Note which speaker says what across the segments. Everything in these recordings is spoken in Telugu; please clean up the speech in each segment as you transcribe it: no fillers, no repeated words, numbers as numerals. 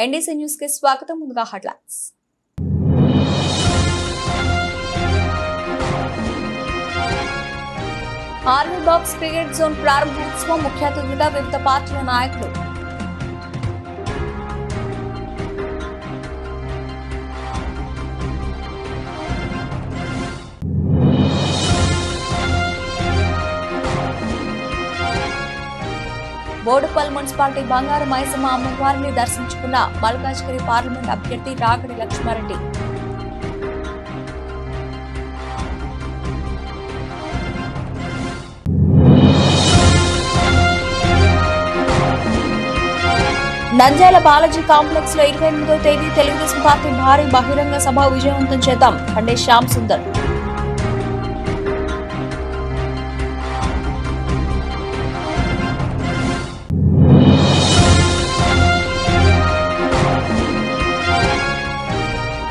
Speaker 1: ఎన్డీసీ న్యూస్ కి స్వాగతం. ముందుగా headlines. Army box cricket zone ప్రారంభోత్సవం ముఖ్య అతిథిగా వివిధ పార్టీల నాయకులు. బోడుపల్ మున్సిపాలిటీ బంగారు మైసమ్మ అమ్మవారిని దర్శించుకున్న మల్కాజ్గిరి పార్లమెంట్ అభ్యర్థి రాగడి లక్ష్మారెడ్డి. నంద్యాల బాలాజీ కాంప్లెక్స్ లో 28వ తేదీ తెలుగుదేశం పార్టీ భారీ బహిరంగ సభ విజయవంతం చేద్దాం ఖండే శ్యామ్ సుందర్.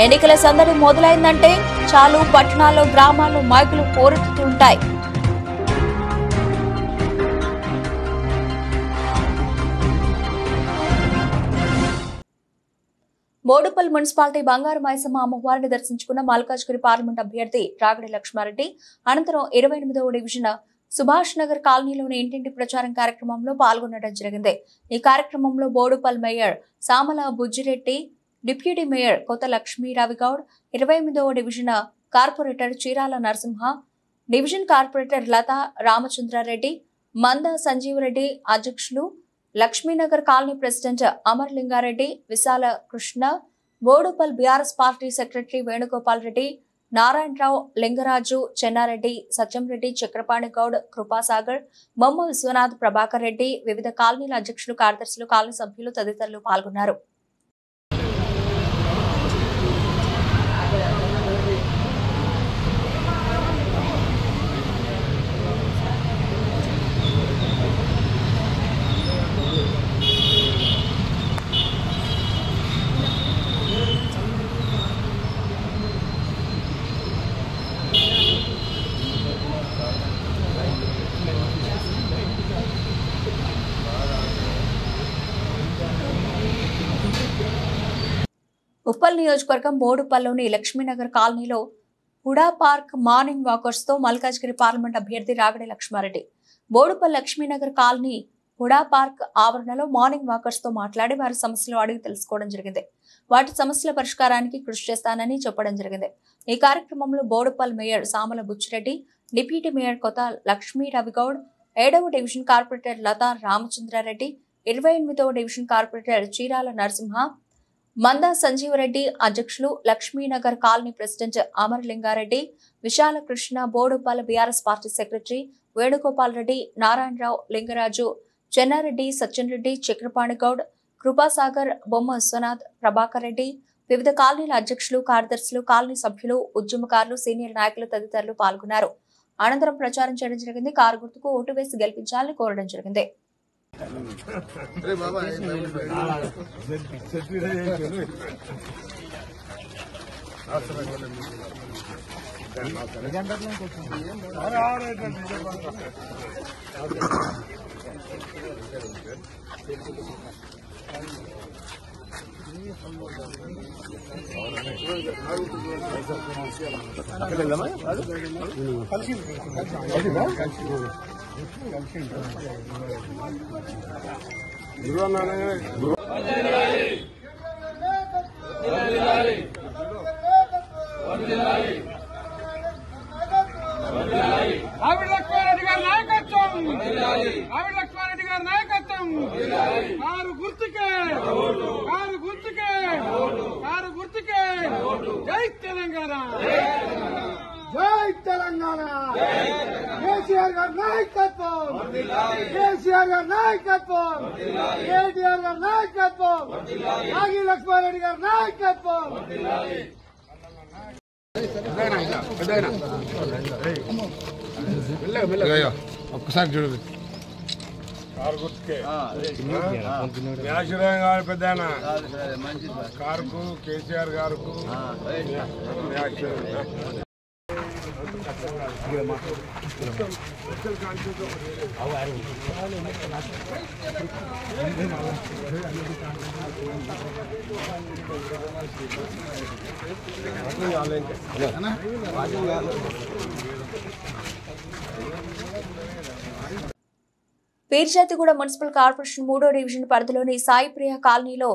Speaker 1: ఎన్నికల సందడి మొదలైందంటే చాలు పట్టణాల్లో గ్రామాల్లో మైకులు పోరెత్తుతుంటాయి. బోడుపల్ మున్సిపాలిటీ బంగారు మైసమ్మ అమ్మవారిని దర్శించుకున్న మల్కాజ్గిరి పార్లమెంట్ అభ్యర్థి రాగడి లక్ష్మారెడ్డి అనంతరం 28వ డివిజన్ సుభాష్ నగర్ కాలనీలోని ఇంటింటి ప్రచారం కార్యక్రమంలో పాల్గొనడం జరిగింది. ఈ కార్యక్రమంలో Boduppal mayor Samala Bujji Reddy, deputy mayor Kotha Lakshmi Ravi Goud, 28వ division corporator Cheerala Narasimha, division corporator Latha Ramachandra Reddy, Manda Sanjeeva Reddy అధ్యక్షులు, Lakshminagar colony president Amar Linga Reddy, Vishala Krishna, Boduppal BRS party secretary Venugopal Reddy, Narayana Rao, Lingaraju, Chenna Reddy, Satyam Reddy, Chakrapani Goud, Kripasagar, Bomma Vishwanath, Prabhakar Reddy, వివిధ కాలనీల అధ్యక్షులు, కార్యదర్శులు, కాలనీ సభ్యులు తదితరులు పాల్గొన్నారు. ఉప్పల్ నియోజకవర్గం బోడుపల్లోని లక్ష్మీనగర్ కాలనీలో హుడా పార్క్ మార్నింగ్ వాకర్స్ తో మల్కాజ్గిరి పార్లమెంట్ అభ్యర్థి రాగడి లక్ష్మారెడ్డి బోడుపల్ లక్ష్మీనగర్ కాలనీ హుడా పార్క్ ఆవరణలో మార్నింగ్ వాకర్స్ తో మాట్లాడి వారి సమస్యలు అడిగి తెలుసుకోవడం జరిగింది. వాటి సమస్యల పరిష్కారానికి కృషి చేస్తానని చెప్పడం జరిగింది. ఈ కార్యక్రమంలో Boduppal mayor Samala Buchi Reddy, deputy mayor Kotha Lakshmi Ravi Goud, 7వ డివిజన్ కార్పొరేటర్ లతా రామచంద్రారెడ్డి, 28వ డివిజన్ కార్పొరేటర్ చీరాల నరసింహ, మంద సంజీవరెడ్డి అధ్యక్షులు, Lakshminagar colony president Amar Linga Reddy, Vishala Krishna, Boduppal BRS party secretary Venugopal Reddy, Narayana Rao, Lingaraju, Chenna Reddy, Satyan Reddy, Chakrapani Goud, Kripasagar, Bomma Vishwanath, Prabhakar Reddy, వివిధ కాలనీల అధ్యక్షులు, కార్యదర్శులు, కాలనీ సభ్యులు, ఉద్యమకారులు, సీనియర్ నాయకులు తదితరులు పాల్గొన్నారు. అనంతరం ప్రచారం చేయడం జరిగింది. కారు గుర్తుకు ఓటు వేసి గెలిపించాలని కోరడం జరిగింది.
Speaker 2: జై తెలంగాణ, జై తెలంగాణ. కేసీఆర్ గారి నాయకత్వం, కేసీఆర్ గారి నాయకత్వం, కేటీఆర్ గారి నాయకత్వం, నాగి లక్ష్మారెడ్డి గారి నాయకత్వం.
Speaker 3: ఒక్కసారి చూడదు కారు గుర్తుకే న్యాచురల్ గారు పెద్ద కారుకు కేసీఆర్ గారుకు
Speaker 1: పీర్జాతిగూడ మున్సిపల్ కార్పొరేషన్ 3వ డివిజన్ పరిధిలోని సాయి ప్రియ కాలనీలో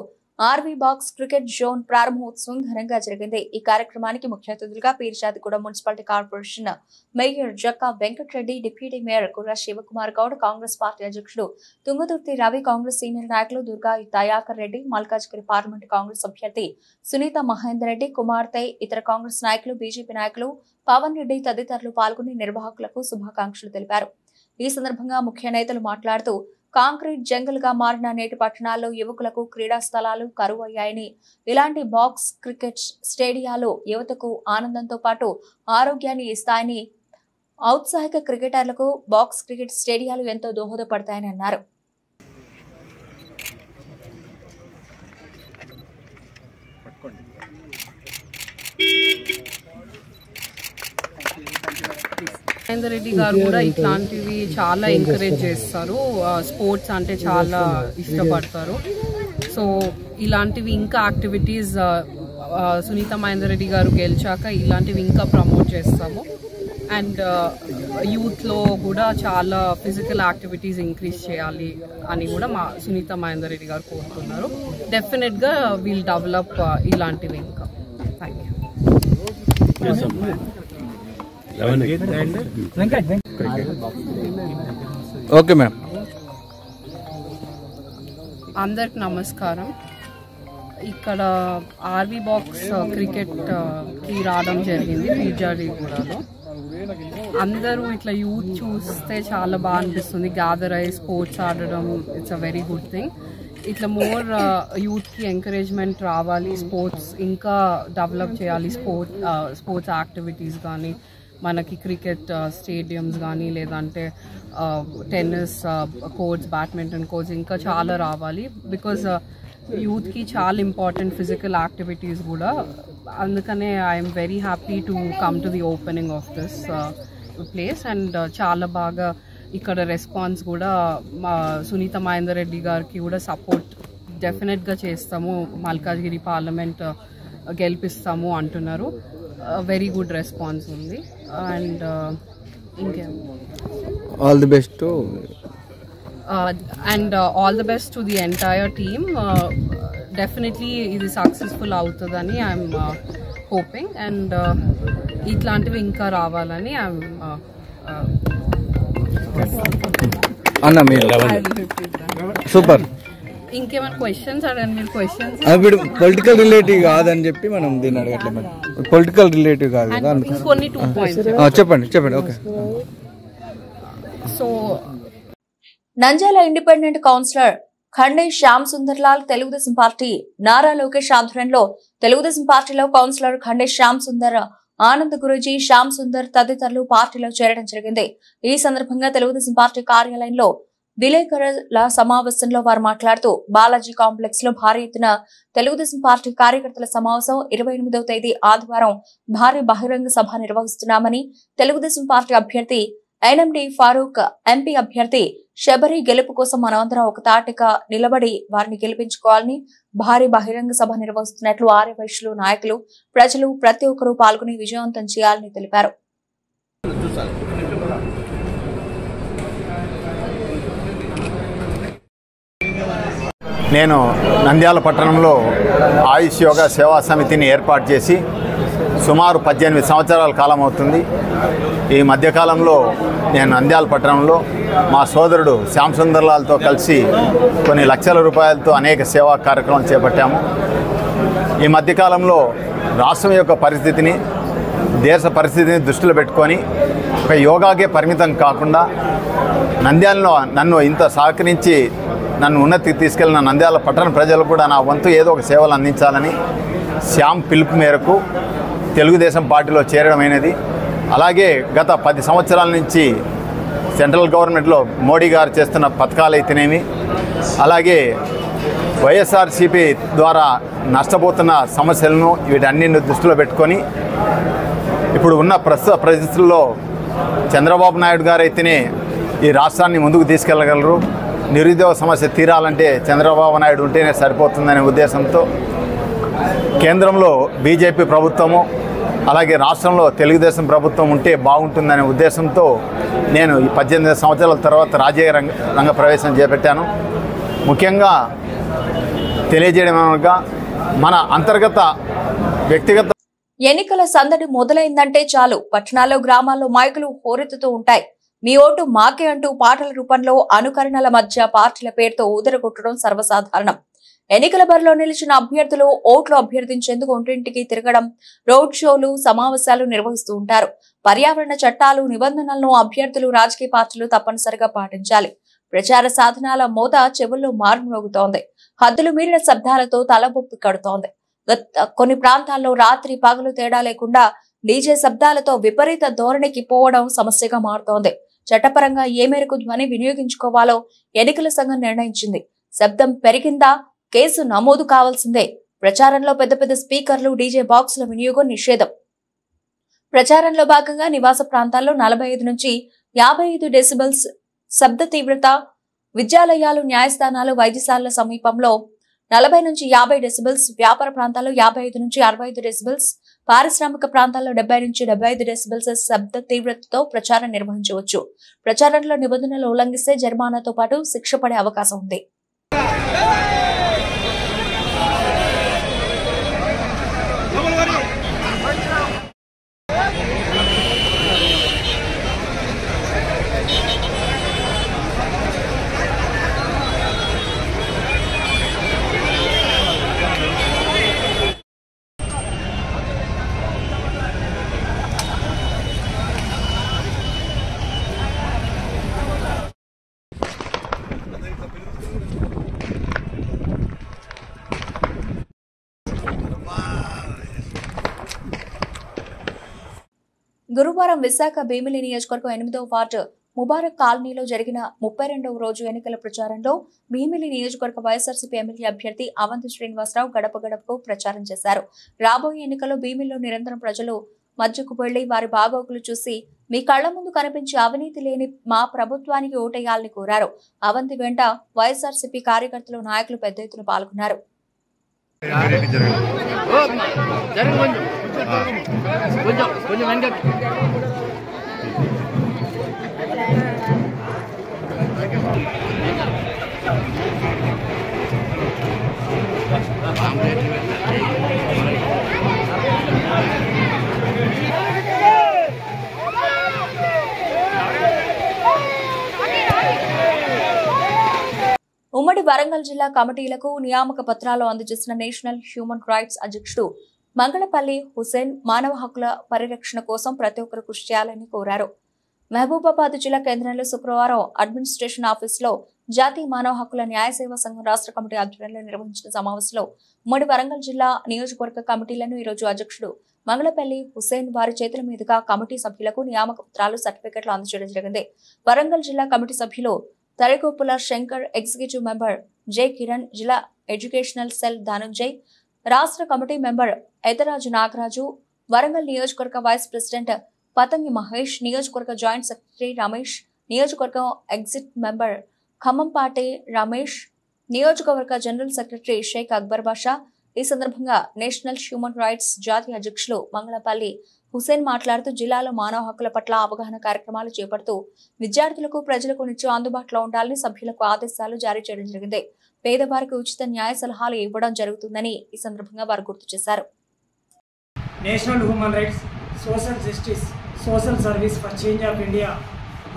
Speaker 1: ఆర్వీ బాక్స్ క్రికెట్ జోన్ ప్రారంభోత్సవం ఘనంగా జరిగింది. ఈ కార్యక్రమానికి ముఖ్య అతిథులుగా Peerzadiguda municipality corporation mayor Jakka Venkat Reddy, deputy mayor Kurra Shivakumar Goud, Congress party అధ్యక్షుడు తుంగతుర్తి రవి, కాంగ్రెస్ సీనియర్ నాయకులు దుర్గా దయాకర్ రెడ్డి, మల్కాజ్గిరి పార్లమెంట్ కాంగ్రెస్ అభ్యర్థి సునీత మహేందర్ రెడ్డి కుమార్తె, ఇతర కాంగ్రెస్ నాయకులు, బీజేపీ నాయకులు పవన్ రెడ్డి తదితరులు పాల్గొని నిర్వాహకులకు శుభాకాంక్షలు తెలిపారు. ఈ సందర్భంగా ముఖ్య నేతలు మాట్లాడుతూ కాంక్రీట్ జంగల్ గా మారిన నేటి పట్టణాల్లో యువకులకు క్రీడా స్థలాలు కరువయ్యాయని, ఇలాంటి బాక్స్ క్రికెట్ స్టేడియాలు యువతకు ఆనందంతో పాటు ఆరోగ్యాన్ని ఇస్తాయని, ఔత్సాహిక క్రికెటర్లకు బాక్స్ క్రికెట్ స్టేడియాలు ఎంతో దోహదపడతాయని అన్నారు.
Speaker 4: మహేందర్ రెడ్డి గారు కూడా ఇట్లాంటివి చాలా ఎంకరేజ్ చేస్తారు. స్పోర్ట్స్ అంటే చాలా ఇష్టపడతారు. సో ఇలాంటివి ఇంకా యాక్టివిటీస్ సునీత మహేందర్ రెడ్డి గారు గెలిచాక ఇలాంటివి ఇంకా ప్రమోట్ చేస్తాము. అండ్ యూత్లో కూడా చాలా ఫిజికల్ యాక్టివిటీస్ ఇంక్రీజ్ చేయాలి అని కూడా మా సునీత మహేందర్ రెడ్డి గారు కోరుతున్నారు. డెఫినెట్గా వీల్ డెవలప్ ఇలాంటివి ఇంకా. Thank you.
Speaker 5: Okay ma'am.
Speaker 4: అందరికి నమస్కారం. ఇక్కడ ఆర్వీ బాక్స్ క్రికెట్ కి రావడం జరిగింది పీర్జాదిగూడలో. అందరూ ఇట్లా యూత్ చూస్తే చాలా బాగా అనిపిస్తుంది. గ్యాదర్ అయ్యి స్పోర్ట్స్ ఆడడం it's a very good thing. ఇట్లా మోర్ యూత్కి ఎంకరేజ్మెంట్ రావాలి. స్పోర్ట్స్ ఇంకా డెవలప్ చేయాలి. స్పోర్ట్స్ యాక్టివిటీస్ కానీ, మనకి క్రికెట్ స్టేడియంస్ కానీ, లేదంటే టెన్నిస్ కోర్ట్స్, బ్యాడ్మింటన్ కోర్ట్స్ ఇంకా చాలా రావాలి. బికాజ్ యూత్కి చాలా ఇంపార్టెంట్ ఫిజికల్ యాక్టివిటీస్ కూడా. అందుకనే I'm very happy to come to the opening of this place. And చాలా బాగా ఇక్కడ రెస్పాన్స్ కూడా మా సునీత మహేందర్ రెడ్డి గారికి కూడా సపోర్ట్ డెఫినెట్గా చేస్తాము, మల్కాజ్గిరి పార్లమెంట్ గెలిపిస్తాము అంటున్నారు. వెరీ గుడ్ రెస్పాన్స్ ఉంది. అండ్ ఇంకేం
Speaker 5: all the best to
Speaker 4: and all the best to the entire team. Definitely ఇది సక్సెస్ఫుల్ అవుతుందని ఐఎమ్ హోపింగ్. అండ్ ఇట్లాంటివి ఇంకా రావాలని ఐఎమ్
Speaker 5: అన్న మీరు సూపర్.
Speaker 4: ఇంకేమైనా క్వశ్చన్స్ అడగండి మీరు. క్వశ్చన్స్
Speaker 5: ఇప్పుడు పొలిటికల్ రిలేటివ్ కాదని చెప్పి మనం దీన్ని అడగట్లేదు మేడం. పొలిటికల్ రిలేటివ్ కాదు కదా.
Speaker 4: ఇంకొన్ని 2 points
Speaker 5: చెప్పండి. Okay.
Speaker 4: So
Speaker 1: Nandyal independent councillor Khande Shyam Sundarlal Telugu Desam party Nara Lokesh ఆధ్వర్యంలో తెలుగుదేశం పార్టీలో కౌన్సిలర్ ఖండే శ్యామ్ సుందర్, ఆనంద్ గురూజీ, శ్యామ్ సుందర్ తదితరులు పార్టీలో చేరడం జరిగింది. ఈ సందర్భంగా తెలుగుదేశం పార్టీ కార్యాలయంలో విలేకరుల సమావేశంలో వారు మాట్లాడుతూ బాలాజీ కాంప్లెక్స్ లో భారీ ఎత్తున తెలుగుదేశం పార్టీ కార్యకర్తల సమావేశం 28వ తేదీ ఆదివారం భారీ బహిరంగ సభ నిర్వహిస్తున్నామని, తెలుగుదేశం పార్టీ అభ్యర్థి ఎన్ఎండి ఫారూక్, ఎంపీ అభ్యర్థి శబరి గెలుపు కోసం మనమందరం ఒక తాటిగా నిలబడి వారిని గెలిపించుకోవాలని భారీ బహిరంగ సభ నిర్వహిస్తున్నట్లు ఆర్యవైశ్యులు, నాయకులు, ప్రజలు ప్రతి ఒక్కరూ పాల్గొని విజయవంతం చేయాలని తెలిపారు.
Speaker 6: నేను నంద్యాల పట్టణంలో ఆయుష్ యోగా సేవా సమితిని ఏర్పాటు చేసి సుమారు 18 సంవత్సరాల కాలం అవుతుంది. ఈ మధ్యకాలంలో నేను నంద్యాల పట్టణంలో మా సోదరుడు శ్యామ్ సుందర్లాల్తో కలిసి కొన్ని లక్షల రూపాయలతో అనేక సేవా కార్యక్రమాలు చేపట్టాము. ఈ మధ్యకాలంలో రాష్ట్రం యొక్క పరిస్థితిని, దేశ పరిస్థితిని దృష్టిలో పెట్టుకొని ఒక యోగాకే పరిమితం కాకుండా నంద్యాలలో నన్ను ఇంత సహకరించి నన్ను ఉన్నతికి తీసుకెళ్లిన నంద్యాల పట్టణ ప్రజలకు కూడా నా వంతు ఏదో ఒక సేవలు అందించాలని శ్యామ్ పిలుపు మేరకు తెలుగుదేశం పార్టీలో చేరడమైనది. అలాగే గత 10 సంవత్సరాల నుంచి సెంట్రల్ గవర్నమెంట్లో మోడీ గారు చేస్తున్న పథకాలు అయితేనేమి, అలాగే వైఎస్ఆర్సీపీ ద్వారా నష్టపోతున్న సమస్యలను వీటన్నింటిని దృష్టిలో పెట్టుకొని ఇప్పుడు ఉన్న ప్రస్తుత పరిస్థితుల్లో చంద్రబాబు నాయుడు గారు అయితేనే ఈ రాష్ట్రాన్ని ముందుకు తీసుకెళ్లగలరు. నిరుద్యోగ సమస్య తీరాలంటే చంద్రబాబు నాయుడు ఉంటేనే సరిపోతుందనే ఉద్దేశంతో కేంద్రంలో బీజేపీ ప్రభుత్వము అలాగే రాష్ట్రంలో తెలుగుదేశం ప్రభుత్వం ఉంటే బాగుంటుందనే ఉద్దేశంతో నేను ఈ 18 సంవత్సరాల తర్వాత రాజకీయ రంగ ప్రవేశం చేపట్టాను. ముఖ్యంగా తెలియజేయడమనగా మన అంతర్గత వ్యక్తిగత
Speaker 1: ఎన్నికల సందడి మొదలైందంటే చాలు పట్టణాల్లో గ్రామాల్లో మైకులు హోరెత్తుతూ ఉంటాయి. మీ ఓటు మాకే అంటూ పాటల రూపంలో అనుకరణల మధ్య పార్టీల పేరుతో ఊదరగొట్టడం సర్వసాధారణం. ఎన్నికల బరిలో నిలిచిన అభ్యర్థులు ఓట్లు అభ్యర్థించేందుకు ఒంటింటికి తిరగడం, రోడ్ షోలు, సమావేశాలు నిర్వహిస్తూ ఉంటారు. పర్యావరణ చట్టాలు, నిబంధనలను అభ్యర్థులు, రాజకీయ పార్టీలు తప్పనిసరిగా పాటించాలి. ప్రచార సాధనాల మోత చెవుల్లో మారుమోగుతోంది. హద్దులు మీరిన శబ్దాలతో తలబొప్పి కడుతోంది. కొన్ని ప్రాంతాల్లో రాత్రి పగలు తేడా లేకుండా డీజే శబ్దాలతో విపరీత ధోరణికి పోవడం సమస్యగా మారుతోంది. చట్టపరంగా ఏ మేరకు ధ్వని వినియోగించుకోవాలో ఎన్నికల సంఘం నిర్ణయించింది. శబ్దం పెరిగిందా కేసు నమోదు కావాల్సిందే. ప్రచారంలో పెద్ద పెద్ద స్పీకర్లు, డీజే బాక్సుల వినియోగం నిషేధం. ప్రచారంలో భాగంగా నివాస ప్రాంతాల్లో 45 నుంచి 55 డెసిబెల్స్ శబ్ద తీవ్రత, విద్యాలయాలు, న్యాయస్థానాలు, వైద్యశాలల సమీపంలో 40 నుంచి 50 డెసిబెల్స్, వ్యాపార ప్రాంతాల్లో 55 నుంచి 65 డెసిబెల్స్, పారిశ్రామిక ప్రాంతాల్లో 70 నుంచి 75 డెసిబెల్స్ శబ్ద తీవ్రతతో ప్రచారం నిర్వహించవచ్చు. ప్రచారంలో నిబంధనలు ఉల్లంఘిస్తే జరిమానాతో పాటు శిక్ష పడే అవకాశం ఉంది. గురువారం విశాఖ భీమిలి నియోజకవర్గం 8వ వార్డు ముబారక్ కాలనీలో జరిగిన 32వ రోజు ఎన్నికల ప్రచారంలో భీమిలి నియోజకవర్గ వైఎస్ఆర్సీపీ ఎమ్మెల్యే అభ్యర్థి అవంతి శ్రీనివాసరావు గడప గడపకు ప్రచారం చేశారు. రాబోయే ఎన్నికల్లో భీమిలిలో నిరంతరం ప్రజలు మధ్యకు వెళ్లి వారి బాగోగులు చూసి మీ కళ్ల ముందు కనిపించి అవినీతి లేని మా ప్రభుత్వానికి ఓటేయాలని కోరారు. అవంతి వెంట వైఎస్ఆర్సీపీ కార్యకర్తలు, నాయకులు పెద్ద ఎత్తున పాల్గొన్నారు. ఉమ్మడి వరంగల్ జిల్లా కమిటీలకు నియామక పత్రాలు అందజేసిన నేషనల్ హ్యూమన్ రైట్స్ అధ్యక్షుడు మంగళపల్లి హుసేన్ మానవ హక్కుల పరిరక్షణ కోసం ప్రతి ఒక్కరు కృషి చేయాలని కోరారు. మహబూబాబాద్ జిల్లా కేంద్రంలో శుక్రవారం అడ్మినిస్ట్రేషన్ ఆఫీసులో జాతీయ మానవ హక్కుల న్యాయ సేవా సంఘం రాష్ట్ర కమిటీ ఆధ్వర్యంలో నిర్వహించిన సమావేశంలో ఉమ్మడి వరంగల్ జిల్లా నియోజకవర్గ కమిటీలను ఈరోజు అధ్యక్షుడు మంగళపల్లి హుసేన్ వారి చేతుల మీదుగా కమిటీ సభ్యులకు నియామక పత్రాలు, సర్టిఫికెట్లు అందజేయడం జరిగింది. వరంగల్ జిల్లా కమిటీ సభ్యులు Tarigopula Shankar, executive member J Kiran, జిల్లా ఎడ్యుకేషనల్ సెల్ ధనుంజయ్, రాష్ట్ర కమిటీ మెంబర్ ఎదరాజు నాగరాజు, వరంగల్ నియోజకవర్గ వైస్ ప్రెసిడెంట్ పతంగి మహేష్, నియోజకవర్గ జాయింట్ సెక్రటరీ రమేష్, నియోజకవర్గం ఎగ్జిట్ మెంబర్ ఖమ్మంపాటి రమేష్, నియోజకవర్గ జనరల్ సెక్రటరీ షేక్ అక్బర్ బాషా. ఈ సందర్భంగా నేషనల్ హ్యూమన్ రైట్స్ జాతీయ అధ్యక్షులు మంగళపల్లి హుసేన్ మాట్లాడుతూ జిల్లాలో మానవ హక్కుల పట్ల అవగాహన కార్యక్రమాలు చేపడుతూ విద్యార్థులకు, ప్రజలకు నిత్యం అందుబాటులో ఉండాలని సభ్యులకు ఆదేశాలు జారీ చేయడం జరిగింది. పేదవారికి ఉచిత న్యాయ సలహాలు ఇవ్వడం జరుగుతుందని ఈ సందర్భంగా వారు గుర్తు చేశారు.
Speaker 7: National human rights, social justice, social service for change of India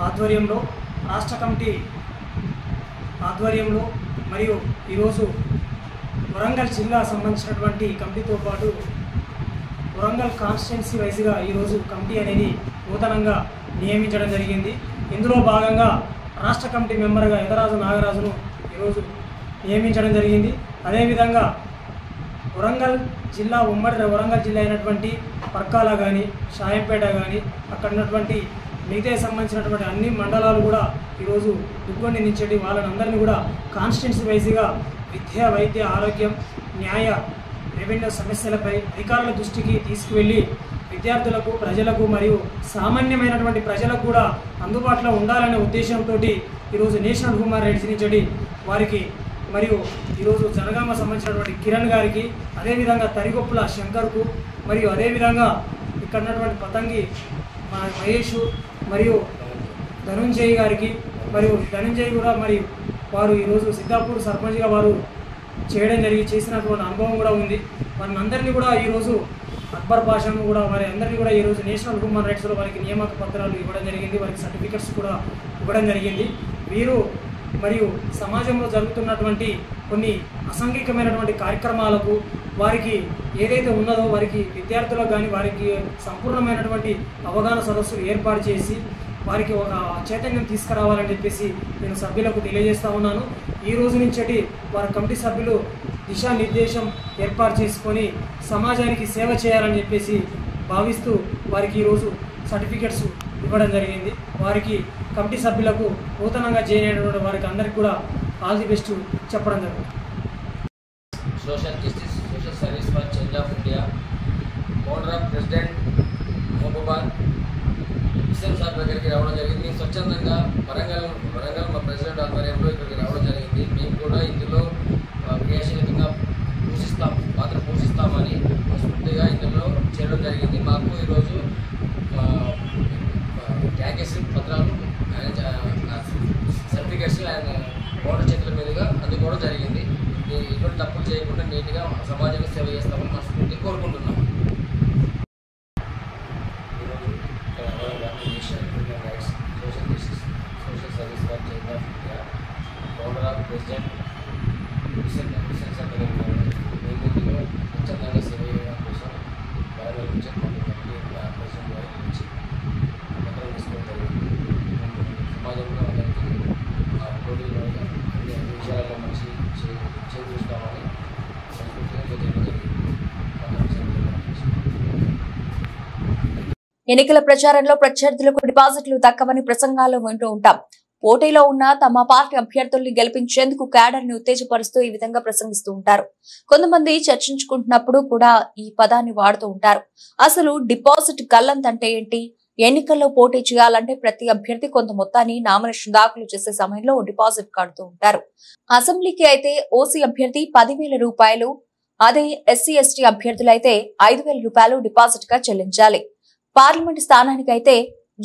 Speaker 7: ఆధ్వర్యంలో, రాష్ట్ర కమిటీ ఆధ్వర్యంలో మరియు ఈరోజు వరంగల్ జిల్లా సంబంధించినటువంటి కమిటీతో పాటు వరంగల్ కాన్స్టిట్యున్సీ వైజ్గా ఈరోజు కమిటీ అనేది నూతనంగా నియమించడం జరిగింది. ఇందులో భాగంగా రాష్ట్ర కమిటీ మెంబర్గా ఎదరాజు నాగరాజును ఈరోజు నియమించడం జరిగింది. అదేవిధంగా వరంగల్ జిల్లా, ఉమ్మడి వరంగల్ జిల్లా అయినటువంటి పర్కాల కానీ, షాయంపేట కానీ, అక్కడ ఉన్నటువంటి మిగతా సంబంధించినటువంటి అన్ని మండలాలు కూడా ఈరోజు దుగ్గొండి నుంచి వాళ్ళని అందరినీ కూడా కాన్స్టిట్యున్సీ వైజ్గా విద్య, వైద్య, ఆరోగ్యం, న్యాయ, రెవెన్యూ సమస్యలపై అధికారుల దృష్టికి తీసుకువెళ్ళి విద్యార్థులకు, ప్రజలకు మరియు సామాన్యమైనటువంటి ప్రజలకు కూడా అందుబాటులో ఉండాలనే ఉద్దేశంతో ఈరోజు నేషనల్ హ్యూమన్ రైట్స్ నుంచి వారికి మరియు ఈరోజు జనగామ సంబంధించినటువంటి కిరణ్ గారికి, అదేవిధంగా తరిగొప్పుల శంకర్కు, మరియు అదేవిధంగా ఇక్కడ ఉన్నటువంటి పతంగి మహేష్ మరియు ధనుంజయ్ గారికి, మరియు ధనుంజయ్ కూడా మరియు వారు ఈరోజు సిద్ధాపూర్ సర్పంచ్గా వారు చేసినటువంటి అనుభవం కూడా ఉంది. వారిని అందరినీ కూడా ఈరోజు అక్బర్ భాషను కూడా వారి అందరినీ కూడా ఈరోజు నేషనల్ హ్యూమన్ రైట్స్లో వారికి నియామక పత్రాలు ఇవ్వడం జరిగింది, వారికి సర్టిఫికెట్స్ కూడా ఇవ్వడం జరిగింది. వీరు మరియు సమాజంలో జరుగుతున్నటువంటి కొన్ని అసాంఘికమైనటువంటి కార్యక్రమాలకు వారికి ఏదైతే ఉన్నదో వారికి విద్యార్థులకు కానీ వారికి సంపూర్ణమైనటువంటి అవగాహన సదస్సులు ఏర్పాటు చేసి వారికి ఒక చైతన్యం తీసుకురావాలని చెప్పేసి నేను సభ్యులకు తెలియజేస్తా ఉన్నాను. ఈ రోజు నుంచి వారి కమిటీ సభ్యులు దిశానిర్దేశం ఏర్పాటు చేసుకొని సమాజానికి సేవ చేయాలని చెప్పేసి భావిస్తూ వారికి ఈరోజు సర్టిఫికెట్స్ ఇవ్వడం జరిగింది. వారికి కమిటీ సభ్యులకు నూతనంగా జాయిన్ అయినటువంటి వారికి అందరికీ కూడా ఆల్ ది బెస్ట్ చెప్పడం జరుగుతుంది.
Speaker 8: Social justice social service for change of India founder of president Mahabubabad Hussain sir దగ్గరికి రావడం జరిగింది. స్వచ్ఛందంగా వరంగల్ మా ప్రెసిడెంట్ ఆధ్వర్యంలో ఇక్కడికి రావడం జరిగింది. మేము కూడా ఇందులో క్రియాశీలకంగా పాత్ర పోషిస్తామని స్ఫూర్తిగా ఇందులో చేయడం జరిగింది. మాకు ఈరోజు ట్యాగేసి పత్రాలు సర్టిఫికెట్స్ ఆయన ఓటర్ చేతుల మీదుగా అందుకోవడం జరిగింది. ఇటువంటి తప్పులు చేయకుండా నీట్గా సమాజానికి సేవ చేస్తామని మనస్ఫూర్తి కోరుకుంటున్నాం. Social justice social service for change of India founder of president Hussain sir మేము ఇందులో స్వచ్ఛందంగా సేవ చేయడం కోసం వరంగల్ నుంచి ప్రెసిడెంట్ వారి నుంచి పత్రం తీసుకోవడం జరిగింది. సమాజంలో అందరికీ పోటీలో అన్ని విషయాలలో మంచి చేకూరుస్తామని సంస్కృతిగా చేయడం జరిగింది.
Speaker 1: ఎన్నికల ప్రచారంలో ప్రత్యర్థులకు డిపాజిట్లు దక్కవని ప్రసంగాలు వింటూ ఉంటాం. పోటీలో ఉన్న తమ పార్టీ అభ్యర్థుల్ని గెలిపించేందుకు క్యాడర్ ని ఉత్తేజపరుస్తూ ఈ విధంగా ప్రసంగిస్తూ ఉంటారు. కొంతమంది చర్చించుకుంటున్నప్పుడు కూడా ఈ పదాన్ని వాడుతూ ఉంటారు. అసలు డిపాజిట్ గల్లంతంటే ఏంటి? ఎన్నికల్లో పోటీ చేయాలంటే ప్రతి అభ్యర్థి కొంత మొత్తాన్ని నామినేషన్ దాఖలు చేసే సమయంలో డిపాజిట్ కడుతూ ఉంటారు. అసెంబ్లీకి అయితే ఓసీ అభ్యర్థి 10,000 రూపాయలు, అదే ఎస్సీ ఎస్టీ అభ్యర్థులైతే 5,000 రూపాయలు డిపాజిట్ గా చెల్లించాలి. పార్లమెంట్ స్థానానికైతే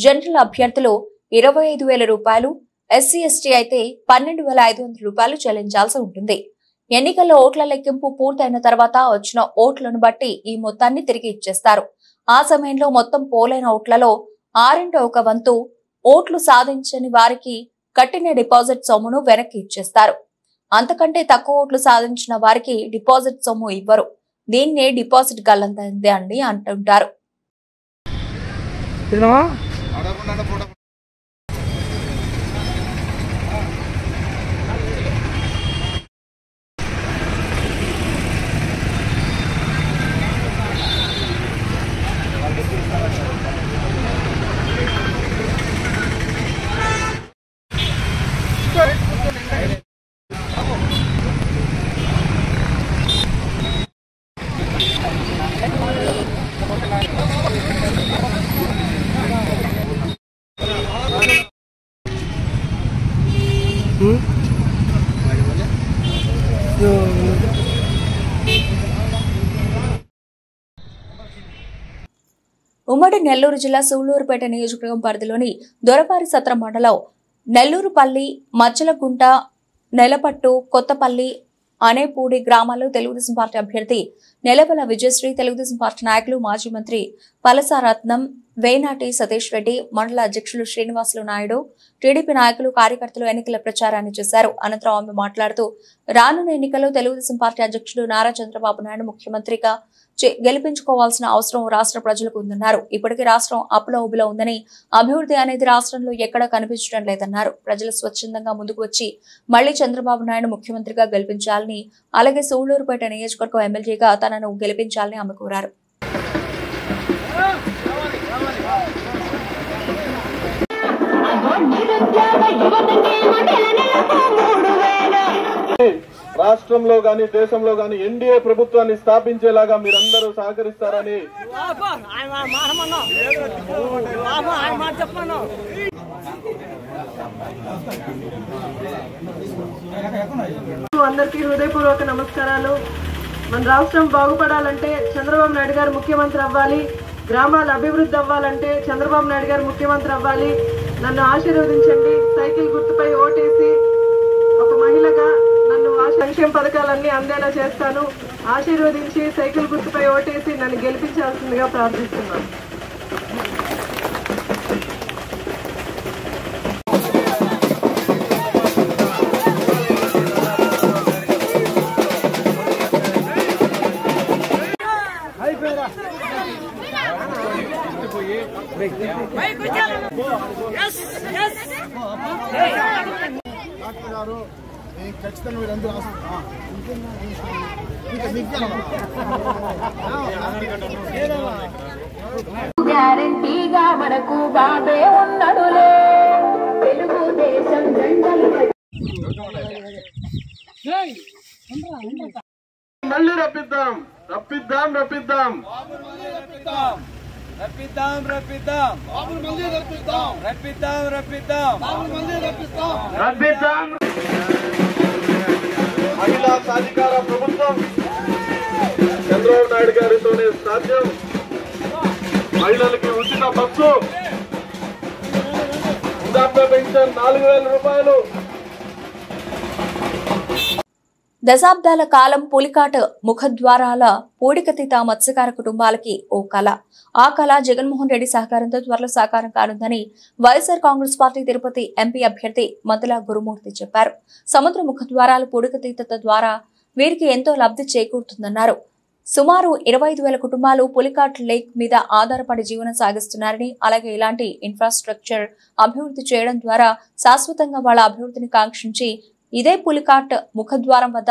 Speaker 1: జనరల్ అభ్యర్థులు 25,000 రూపాయలు, ఎస్సీ ఎస్టీ అయితే 12,500 రూపాయలు చెల్లించాల్సి ఉంటుంది. ఎన్నికల్లో ఓట్ల లెక్కింపు పూర్తయిన తర్వాత వచ్చిన ఓట్లను బట్టి ఈ మొత్తాన్ని తిరిగి ఇచ్చేస్తారు. ఆ సమయంలో మొత్తం పోలైన ఓట్లలో 1/6 వంతు ఓట్లు సాధించని వారికి కట్టిన డిపాజిట్ సొమ్మును వెనక్కి ఇచ్చేస్తారు. అంతకంటే తక్కువ ఓట్లు సాధించిన వారికి డిపాజిట్ సొమ్ము ఇవ్వరు. దీన్నే డిపాజిట్ గల్లంతైంది అండి అంటుంటారు. ఉమ్మడి నెల్లూరు జిల్లా సూళ్లూరుపేట నియోజకవర్గం పరిధిలోని దొరవారి సత్రం మండలం నెల్లూరుపల్లి, మచ్చలగుంట, నెలపట్టు, కొత్తపల్లి, అనేపూడి గ్రామాల్లో తెలుగుదేశం పార్టీ అభ్యర్థి నెలవల విజయశ్రీ, తెలుగుదేశం పార్టీ నాయకులు మాజీ మంత్రి పలసారత్నం, వేనాటి సతీష్ రెడ్డి, మండల అధ్యక్షులు శ్రీనివాసులు నాయుడు, టీడీపీ నాయకులు, కార్యకర్తలు ఎన్నికల ప్రచారాన్ని చేశారు. అనంతరం ఆమె మాట్లాడుతూ రానున్న ఎన్నికల్లో తెలుగుదేశం పార్టీ అధ్యక్షుడు నారా చంద్రబాబు నాయుడు ముఖ్యమంత్రిగా గెలిపించుకోవాల్సిన అవసరం రాష్ట్ర ప్రజలకు ఉందన్నారు. ఇప్పటికీ రాష్ట్రం అప్పుల ఊబిలో ఉందని, అభివృద్ధి అనేది రాష్ట్రంలో ఎక్కడా కనిపించడం లేదన్నారు. ప్రజలు స్వచ్ఛందంగా ముందుకు వచ్చి మళ్లీ చంద్రబాబు నాయుడు ముఖ్యమంత్రిగా గెలిపించాలని, అలాగే సూళ్లూరుపేట నియోజకవర్గం ఎమ్మెల్యేగా తనను గెలిపించాలని ఆమె కోరారు.
Speaker 9: రాష్ట్రంలో గాని దేశంలో గాని ఎన్డీఏ ప్రభుత్వాన్ని స్థాపించేలాగా మీరందరూ సహకరిస్తారని
Speaker 10: అందరికీ హృదయపూర్వక నమస్కారాలు. మన రాష్ట్రం బాగుపడాలంటే చంద్రబాబు నాయుడు గారు ముఖ్యమంత్రి అవ్వాలి, గ్రామాలు అభివృద్ధి అవ్వాలంటే చంద్రబాబు నాయుడు గారు ముఖ్యమంత్రి అవ్వాలి. నన్ను ఆశీర్వదించండి. సైకిల్ గుర్తుపై ఓటేసి ఒక మహిళగా నన్ను సంక్షేమ పథకాలన్నీ అందేలా చేస్తాను. ఆశీర్వదించి సైకిల్ గుర్తుపై ఓటేసి నన్ను గెలిపించాల్సిందిగా ప్రార్థిస్తున్నాను.
Speaker 2: ఖచ్చితంగా మీరందరూ
Speaker 11: గ్యారెంటీగా మనకు బాబే ఉన్నడులే తెలుగుదేశం
Speaker 9: మళ్ళీ రప్పిద్దాం రప్పిద్దాం రప్పిద్దాం
Speaker 5: రప్పిద్దాం రప్పిద్దాం రప్పిద్దాం రప్పిద్దాం
Speaker 9: రప్పిద్దాం. మహిళా సాధికార ప్రభుత్వం చంద్రబాబు నాయుడు గారితోనే సాధ్యం. మహిళలకి ఉచిత బస్సు, వృద్ధాప్య పెన్షన్ 4,000 రూపాయలు.
Speaker 1: దశాబ్దాల కాలం పులికాట్ ముఖద్వారాల పూడికతీత మత్స్యకార కుటుంబాలకి ఓ కళ. ఆ కళ జగన్మోహన్ రెడ్డి సహకారంతో త్వరలో సాకారం కానుందని వైఎస్ఆర్ కాంగ్రెస్ పార్టీ తిరుపతి ఎంపీ అభ్యర్థి మంతుల గురుమూర్తి చెప్పారు. సముద్ర ముఖద్వారాల పూడికతీత ద్వారా వీరికి ఎంతో లబ్ధి చేకూరుతుందన్నారు. సుమారు 25,000 కుటుంబాలు పులికాట్ లేక్ మీద ఆధారపడి జీవనం సాగిస్తున్నారని, అలాగే ఇలాంటి ఇన్ఫ్రాస్ట్రక్చర్ అభివృద్ధి చేయడం ద్వారా శాశ్వతంగా వాళ్ళ అభివృద్ధిని కాంక్షించి ఇదే పులికాట్ ముఖద్వారం వద్ద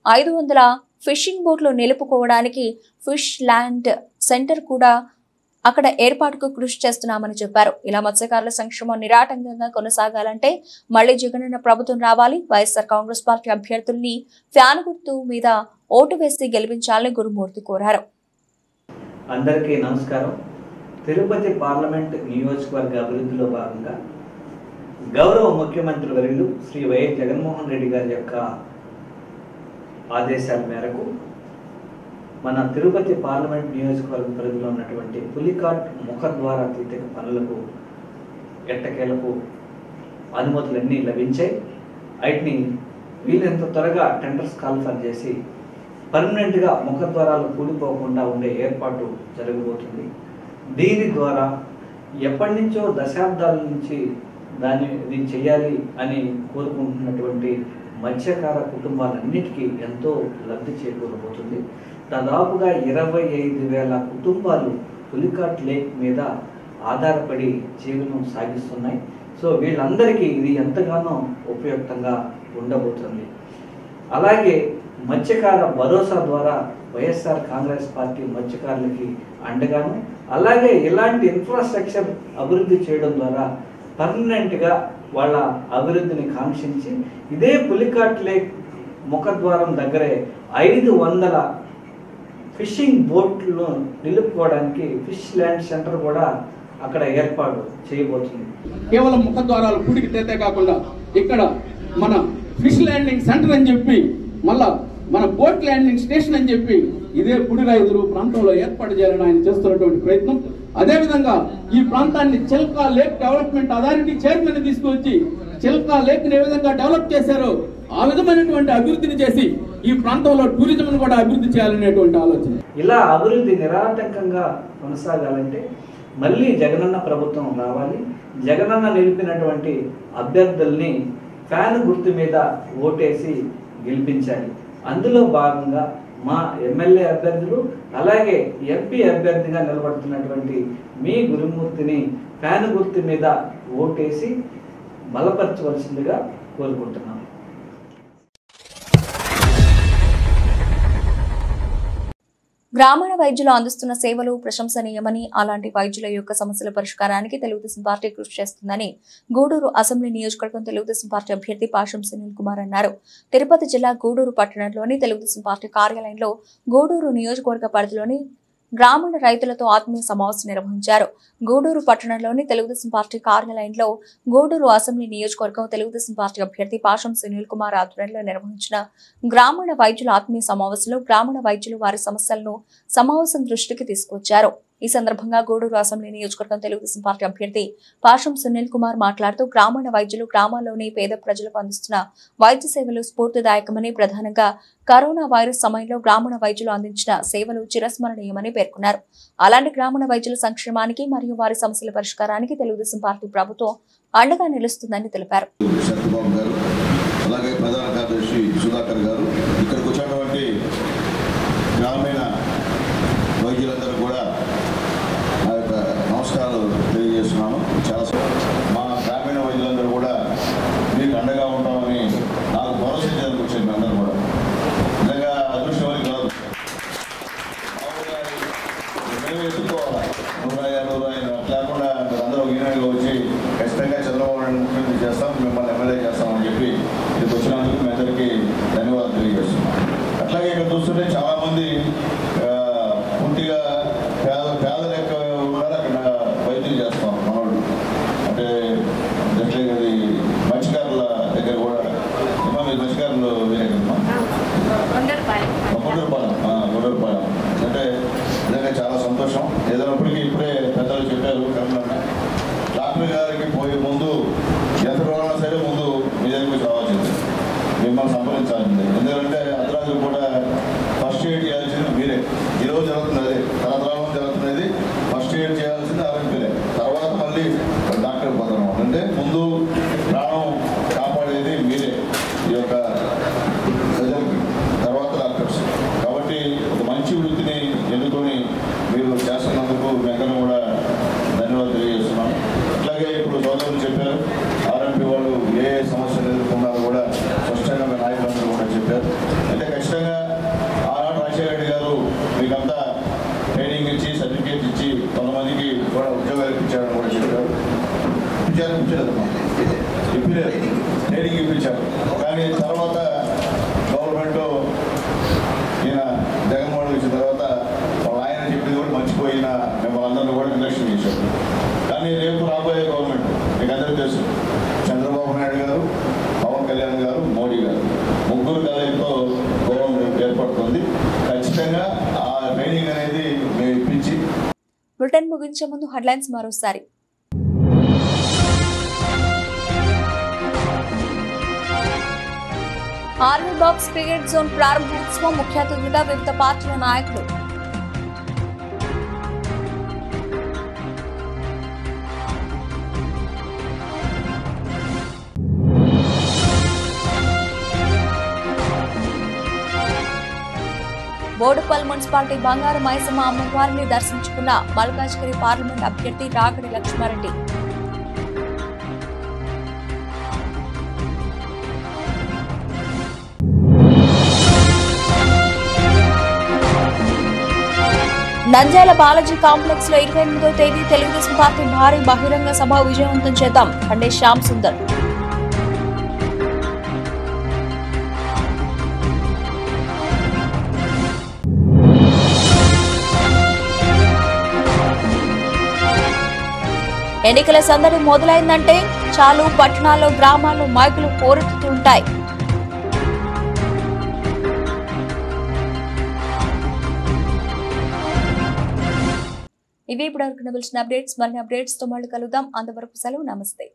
Speaker 1: 500 ఫిషింగ్ బోట్లు నిలుపుకోవడానికి ఫిష్ ల్యాండ్ సెంటర్ కూడా అక్కడ ఏర్పాటుకు కృషి చేస్తున్నామని చెప్పారు. ఇలా మత్స్యకారుల సంక్షేమం నిరాటంకంగా కొనసాగాలంటే మళ్లీ జగనన్న ప్రభుత్వం రావాలి. వైఎస్ఆర్ కాంగ్రెస్ పార్టీ అభ్యర్థుల్ని ఫ్యాన్ గుర్తు మీద ఓటు వేసి గెలిపించాలని గురుమూర్తి కోరారు.
Speaker 12: అందరికీ నమస్కారం. తిరుపతి పార్లమెంట్ నియోజకవర్గ అభివృద్ధిలో భాగంగా గౌరవ ముఖ్యమంత్రి వర్యులు శ్రీ వైఎస్ జగన్మోహన్ రెడ్డి గారి యొక్క ఆదేశాల మేరకు మన తిరుపతి పార్లమెంట్ నియోజకవర్గ పరిధిలో ఉన్నటువంటి పులికాట్ ముఖద్వార తీతక పనులకు ఎట్టకేలకు అనుమతులన్నీ లభించాయి. వాటిని వీలైనంత త్వరగా టెండర్స్ కాల్ఫర్ చేసి పర్మనెంట్గా ముఖద్వారాలు కూలిపోకుండా ఉండే ఏర్పాటు జరగబోతుంది. దీని ద్వారా ఎప్పటి నుంచో దశాబ్దాల నుంచి దీన్ని చేయాలి అని కోరుకుంటున్నటువంటి మత్స్యకార కుటుంబాలన్నిటికీ ఎంతో లబ్ధి చేకూరబోతుంది. దాదాపుగా 25,000 కుటుంబాలు పులికాట్ లేక్ మీద ఆధారపడి జీవనం సాగిస్తున్నాయి. సో వీళ్ళందరికీ ఇది ఎంతగానో ఉపయుక్తంగా ఉండబోతుంది. అలాగే మత్స్యకార భరోసా ద్వారా వైఎస్ఆర్ కాంగ్రెస్ పార్టీ మత్స్యకారులకి అండగాను, అలాగే ఇలాంటి ఇన్ఫ్రాస్ట్రక్చర్ అభివృద్ధి చేయడం ద్వారా పర్మనెంట్గా వాళ్ళ అభివృద్ధిని కాంక్షించి ఇదే పులికాట్ లేక్ ముఖద్వారం దగ్గరే 500 ఫిషింగ్ బోట్లు నిలుపుకోవడానికి ఫిష్ ల్యాండ్ సెంటర్ కూడా అక్కడ ఏర్పాటు చేయబోతుంది.
Speaker 13: కేవలం ముఖద్వారాలు పూడికి తేతే కాకుండా ఇక్కడ మన ఫిష్ ల్యాండింగ్ సెంటర్ అని చెప్పి, మళ్ళా మన బోట్ ల్యాండింగ్ స్టేషన్ అని చెప్పి ఇదే పుడిరాయిదురు ప్రాంతంలో ఏర్పాటు చేయాలని ఆయన చేస్తున్నటువంటి ప్రయత్నం. అదేవిధంగా ఈ ప్రాంతాన్ని Chilka lake development authority chairman తీసుకువచ్చి చిల్కా లేక్ ని ఏ విధంగా డెవలప్ చేశారో ఆ విధమైనటువంటి అభివృద్ధిని చేసి ఈ ప్రాంతంలో టూరిజం కూడా అభివృద్ధి చేయాలనేటువంటి ఆలోచన.
Speaker 12: ఇలా అభివృద్ధి నిరాటంకంగా కొనసాగాలంటే మళ్ళీ జగనన్న ప్రభుత్వం రావాలి. జగనన్న నిలిపినటువంటి అభ్యర్థుల్ని ఫ్యాన్ గుర్తు మీద ఓటేసి గెలిపించాలి. అందులో భాగంగా మా ఎమ్మెల్యే అభ్యర్థులు అలాగే ఎంపీ అభ్యర్థిగా నిలబడుతున్నటువంటి మీ గురుమూర్తిని ఫ్యాన్ గుర్తు మీద ఓటేసి బలపరచవలసిందిగా కోరుకుంటున్నాను.
Speaker 1: గ్రామీణ వైద్యులు అందిస్తున్న సేవలు ప్రశంసనీయమని, అలాంటి వైద్యుల యొక్క సమస్యల పరిష్కారానికి తెలుగుదేశం పార్టీ కృషి చేస్తుందని గూడూరు అసెంబ్లీ నియోజకవర్గం తెలుగుదేశం పార్టీ అభ్యర్థి పాషం సునీల్ కుమార్ అన్నారు. తిరుపతి జిల్లా గూడూరు పట్టణంలోని తెలుగుదేశం పార్టీ కార్యాలయంలో గూడూరు నియోజకవర్గ పరిధిలోని గ్రామీణ రైతులతో ఆత్మీయ సమావేశం నిర్వహించారు. గూడూరు పట్టణంలోని తెలుగుదేశం పార్టీ కార్యాలయంలో గూడూరు అసెంబ్లీ నియోజకవర్గం తెలుగుదేశం పార్టీ అభ్యర్థి పాషం సునీల్ కుమార్ ఆధ్వర్యంలో నిర్వహించిన గ్రామీణ వైద్యుల ఆత్మీయ సమావేశంలో గ్రామీణ వైద్యులు వారి సమస్యలను సమావేశం దృష్టికి తీసుకొచ్చారు. ఈ సందర్భంగా గూడూరు అసెంబ్లీ నియోజకవర్గం తెలుగుదేశం పార్టీ అభ్యర్థి పాషం సునీల్ కుమార్ మాట్లాడుతూ గ్రామీణ వైద్యులు గ్రామాల్లోని పేద ప్రజలకు అందిస్తున్న వైద్య సేవలు స్ఫూర్తిదాయకమని, ప్రధానంగా కరోనా వైరస్ సమయంలో గ్రామీణ వైద్యులు అందించిన సేవలు చిరస్మరణీయమని పేర్కొన్నారు. అలాంటి గ్రామీణ వైద్యుల సంక్షేమానికి మరియు వారి సమస్యల పరిష్కారానికి తెలుగుదేశం పార్టీ ప్రభుత్వం అండగా నిలుస్తుందని తెలిపారు.
Speaker 14: అలాగే ప్రధాన కార్యదర్శి సుధాకర్ గారు, ఇక్కడికి వచ్చినటువంటి గ్రామీణ వైద్యులందరూ కూడా నా యొక్క నమస్కారాలు తెలియజేస్తున్నాను. చాలా మా గ్రామీణ వైద్యులందరూ కూడా మీకు అండగా ఉంటామని నాకు భరోసా చేయడానికి వచ్చారు. మీ అందరూ కూడా నిజంగా అదృష్టమని కాదు, మేము ఎత్తుకోవాలి. 100 లేకుండా అందరూ ఈనాడుగా వచ్చి ఖచ్చితంగా చంద్రబాబు నాయుడు ముఖ్యమంత్రి చేస్తాం, మిమ్మల్ని ఎమ్మెల్యే చేస్తామని చెప్పి ఇక్కడికి వచ్చినందుకు మీ అందరికీ ధన్యవాదాలు తెలియజేస్తున్నాం. అట్లాగే ఇక్కడ చూస్తుంటే చాలామంది పూర్తిగా పేద లెక్క ఉన్నారు. అక్కడ వైద్యులు చేస్తాం మనోళ్ళు, అంటే అది మత్స్యకారుల దగ్గర కూడా మీరు మత్స్యకారులు వేరే కదమ్మా, గుండూరుపాలెం అంటే నిజంగా చాలా సంతోషం. ఏదైనప్పటికీ ఇప్పుడే పెద్దలు చెప్పారు, డాక్టర్ గారికి పోయే ముందు ఎంత రోగమైనా సరే ముందు మీ దగ్గరికి రావాల్సింది, మిమ్మల్ని సంప్రదించాల్సింది. ఎందుకంటే అర్ధరాత్రి కూడా ఫస్ట్ ఎయిడ్ చేయాల్సింది మీరే. ఈరోజు జరుగుతుంది అదే, తరతరాలు జరుగుతున్నది. ఫస్ట్ ఎయిడ్ చేయాల్సింది ఆరోగ్యలే, తర్వాత మళ్ళీ డాక్టర్ పోతాం. అంటే ముందు ప్రాణం కాపాడేది మీరే, ఈ యొక్క ప్రజలకి, తర్వాత డాక్టర్స్. కాబట్టి ఒక మంచి వృత్తిని ఎన్నుకొని మీరు చేస్తున్నందుకు వెంకన్న కూడా ధన్యవాదాలు తెలియజేస్తున్నాను. అట్లాగే ఇప్పుడు సోదరులు చెప్పారు, ఆర్ఎంపీ వాళ్ళు ఏ సమస్యలు ఎదుర్కొన్నారో కూడా స్పష్టంగా మీ నాయకులందరూ కూడా చెప్పారు. అయితే ఖచ్చితంగా ఆనాడు రాజశేఖర రెడ్డి గారు మీకంతా ట్రైనింగ్ ఇచ్చి సర్టిఫికేట్ ఇచ్చి కొంతమందికి కూడా ఉద్యోగాలు ఇప్పించారని కూడా చెప్పారు. ఇప్పించలేదమ్మా, ట్రైనింగ్ ఇప్పించారు. కానీ తర్వాత గవర్నమెంట్ ఈయన జగన్మోహన్ ఇచ్చిన తర్వాత ఆయన చెప్పింది కూడా మర్చిపోయిన మిమ్మల్ని అందరినీ కూడా నిర్లక్ష్యం చేశారు. కానీ రేపు రాబోయే గవర్నమెంట్ మీకు అందరికీ తెలుసు, చంద్రబాబు నాయుడు గారు, పవన్ కళ్యాణ్ గారు, మోడీ గారు, ముగ్గురు కలయికతో గవర్నమెంట్ ఏర్పడుతుంది. ఖచ్చితంగా ఆ ట్రైనింగ్ అనేది మేము ఇప్పించి.
Speaker 1: బులెటిన్ ముగించే ముందు హెడ్లైన్స్ మరోసారి. ఆర్మీ బాక్స్ క్రికెట్ జోన్ ప్రారంభోత్సవం, ముఖ్య అతిథులుగా వివిధ పార్టీల నాయకులు. బోడుపల్ మున్సిపాలిటీ బంగారు మైసమ్మ అమ్మవారిని దర్శించుకున్న మల్కాజ్గిరి పార్లమెంట్ అభ్యర్థి రాగడి లక్ష్మారెడ్డి. నంద్యాల బాలాజీ కాంప్లెక్స్ లో 28వ తేదీ తెలుగుదేశం పార్టీ భారీ బహిరంగ సభ విజయవంతం చేద్దాం ఖండే శ్యామ్ సుందర్. ఎన్నికల సందడి మొదలైందంటే చాలు పట్టణాల్లో గ్రామాల్లో మైకులు పోరెత్తుతుంటాయి. ఇవి ఇప్పుడు నిలిచిన అప్డేట్స్. మరిన్ని అప్డేట్స్ తో మళ్ళీ కలుద్దాం. అంతవరకు సెలవు, నమస్తే.